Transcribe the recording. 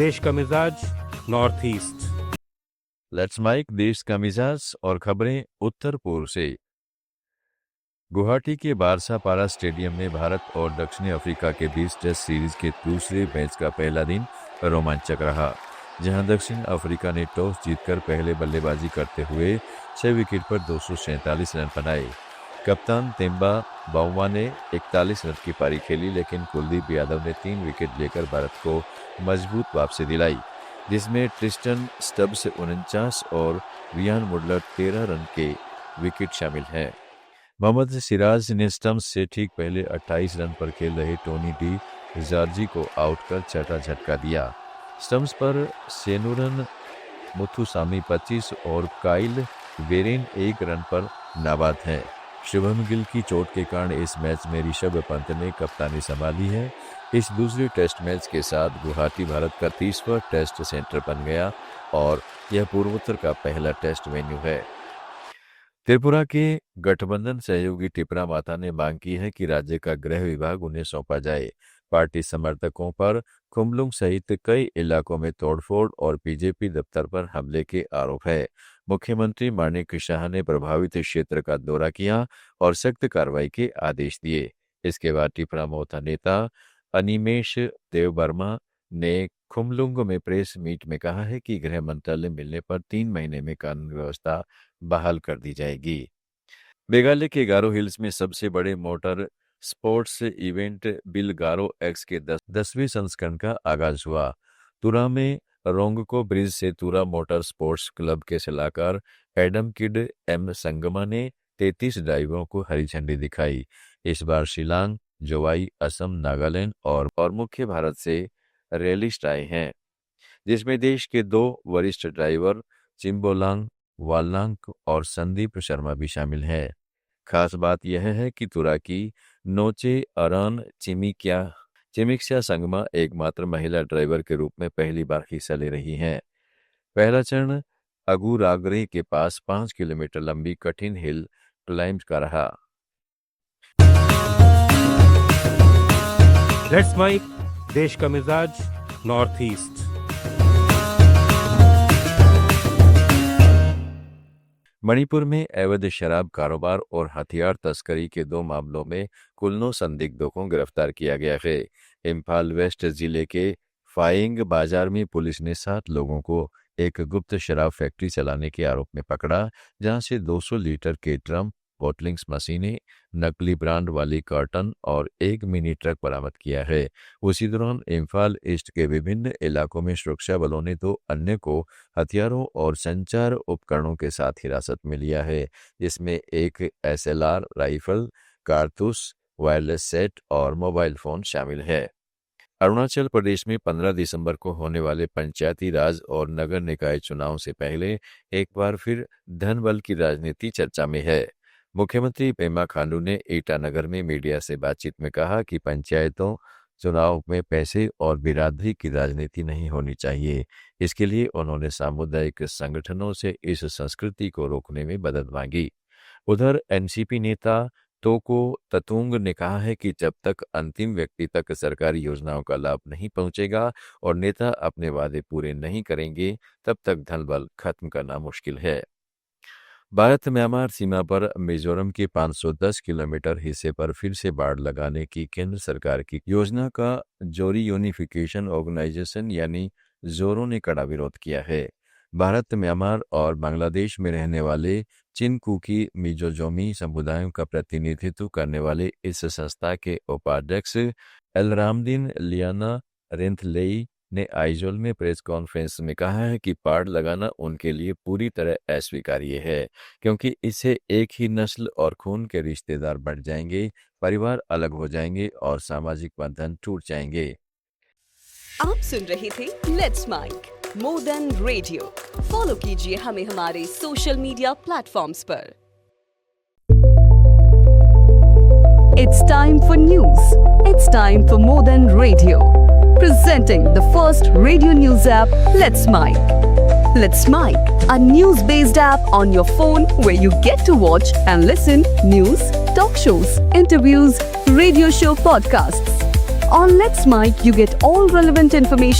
देश का मिजाज नॉर्थ ईस्ट। लेट्स माइक देश का मिजाज और खबरें उत्तर पूर्व से। गुवाहाटी के बारसापारा स्टेडियम में भारत और दक्षिण अफ्रीका के बीच टेस्ट सीरीज के दूसरे मैच का पहला दिन रोमांचक रहा, जहां दक्षिण अफ्रीका ने टॉस जीतकर पहले बल्लेबाजी करते हुए 6 विकेट पर 247 रन बनाए। कप्तान तेम्बा बाउमा ने 41 रन की पारी खेली, लेकिन कुलदीप यादव ने 3 विकेट लेकर भारत को मजबूत वापसी दिलाई, जिसमें ट्रिस्टन स्टब्स 49 और रियान वुडलर 13 रन के विकेट शामिल हैं। मोहम्मद सिराज ने स्टम्प्स से ठीक पहले 28 रन पर खेल रहे टोनी डी जार्जी को आउट कर छठा झटका दिया। स्टम्प्स पर सेनुरन मुथुसामी 25 और काइल वेरेन 1 रन पर नाबाद हैं। शुभम गिल की चोट के कारण इस मैच में ऋषभ पंत ने कप्तानी संभाली है। इस दूसरे टेस्ट मैच के साथ गुवाहाटी भारत का 30वां टेस्ट सेंटर बन गया और यह पूर्वोत्तर का पहला टेस्ट वेन्यू है। त्रिपुरा के गठबंधन सहयोगी टिपरा माता ने मांग की है कि राज्य का गृह विभाग उन्हें सौंपा जाए। पार्टी समर्थकों पर खुम्बलुंग सहित कई इलाकों में तोड़फोड़ और बीजेपी दफ्तर पर हमले के आरोप है। मुख्यमंत्री माणिक शाह ने प्रभावित क्षेत्र का दौरा किया और सख्त कार्रवाई के आदेश दिए। इसके बाद टिपरा मोर्चा नेता अनिमेश देवबर्मा ने खुम्बलुंग में प्रेस मीट में कहा है कि गृह मंत्रालय मिलने पर 3 महीने में कानून व्यवस्था बहाल कर दी जाएगी। मेघालय के गारो हिल्स में सबसे बड़े मोटर स्पोर्ट्स इवेंट बिल गारो एक्स के 10वें संस्करण का आगाज हुआ। तुरा में रोंगको ब्रिज से तुरा मोटर स्पोर्ट्स क्लब के सलाहकार एडम किड एम संगमा ने 33 ड्राइवरों को हरी झंडी दिखाई। इस बार शिलांग, जोवाई, असम, नागालैंड और मुख्य भारत से रैलिस्ट आए हैं, जिसमें देश के 2 वरिष्ठ ड्राइवर चिम्बोलांग वालनांग और संदीप शर्मा भी शामिल हैं। खास बात यह है कि तुरा की नोचे अरान चिमिक्स्या संगमा एकमात्र महिला ड्राइवर के रूप में पहली बार हिस्सा ले रही हैं। पहला चरण अगुरागरे के पास 5 किलोमीटर लंबी कठिन हिल क्लाइंब का रहा। लेट्स माइक देश का मिजाज नॉर्थ ईस्ट। मणिपुर में अवैध शराब कारोबार और हथियार तस्करी के 2 मामलों में कुल 9 संदिग्धों को गिरफ्तार किया गया है। इम्फाल वेस्ट जिले के फाइंग बाजार में पुलिस ने 7 लोगों को एक गुप्त शराब फैक्ट्री चलाने के आरोप में पकड़ा, जहां से 200 लीटर के ड्रम, बॉटलिंग्स मशीनें, नकली ब्रांड वाली कार्टन और एक मिनी ट्रक बरामद किया है। उसी दौरान इम्फाल ईस्ट के विभिन्न इलाकों में सुरक्षा बलों ने 2 अन्य को हथियारों और संचार उपकरणों के साथ हिरासत में लिया है, जिसमें एक SLR राइफल, कारतूस, वायरलेस सेट और मोबाइल फोन शामिल है। अरुणाचल प्रदेश में 15 दिसंबर को होने वाले पंचायती राज और नगर निकाय चुनाव से पहले एक बार फिर धन बल की राजनीति चर्चा में है। मुख्यमंत्री पेमा खांडू ने ईटानगर में मीडिया से बातचीत में कहा कि पंचायतों चुनाव में पैसे और बिरादरी की राजनीति नहीं होनी चाहिए। इसके लिए उन्होंने सामुदायिक संगठनों से इस संस्कृति को रोकने में मदद मांगी। उधर एनसीपी नेता तोको ततुंग ने कहा है कि जब तक अंतिम व्यक्ति तक सरकारी योजनाओं का लाभ नहीं पहुंचेगा और नेता अपने वादे पूरे नहीं करेंगे, तब तक धन बल खत्म करना मुश्किल है। भारत म्यांमार सीमा पर मिजोरम के 510 किलोमीटर हिस्से पर फिर से बाड़ लगाने की केंद्र सरकार की योजना का जोरी यूनिफिकेशन ऑर्गेनाइजेशन यानी जोरो ने कड़ा विरोध किया है। भारत, म्यांमार और बांग्लादेश में रहने वाले चिनकुकी मिजोजोमी समुदायों का प्रतिनिधित्व करने वाले इस संस्था के उपाध्यक्ष एलरामदीन लियाना रेंथलेई ने आइजोल में प्रेस कॉन्फ्रेंस में कहा है कि बाड़ लगाना उनके लिए पूरी तरह अस्वीकार्य है, क्योंकि इससे एक ही नस्ल और खून के रिश्तेदार बढ़ जाएंगे, परिवार अलग हो जाएंगे और सामाजिक बंधन टूट जाएंगे। आप सुन रहे थे let's mic more than radio. Follow कीजिए हमें हमारे सोशल मीडिया प्लेटफॉर्म्स पर। It's time for news. It's time for more than radio. Presenting the first radio news app, Let's Mic. Let's Mic, a news-based app on your phone where you get to watch and listen news, talk shows, interviews, radio show podcasts. On Let's Mic, you get all relevant information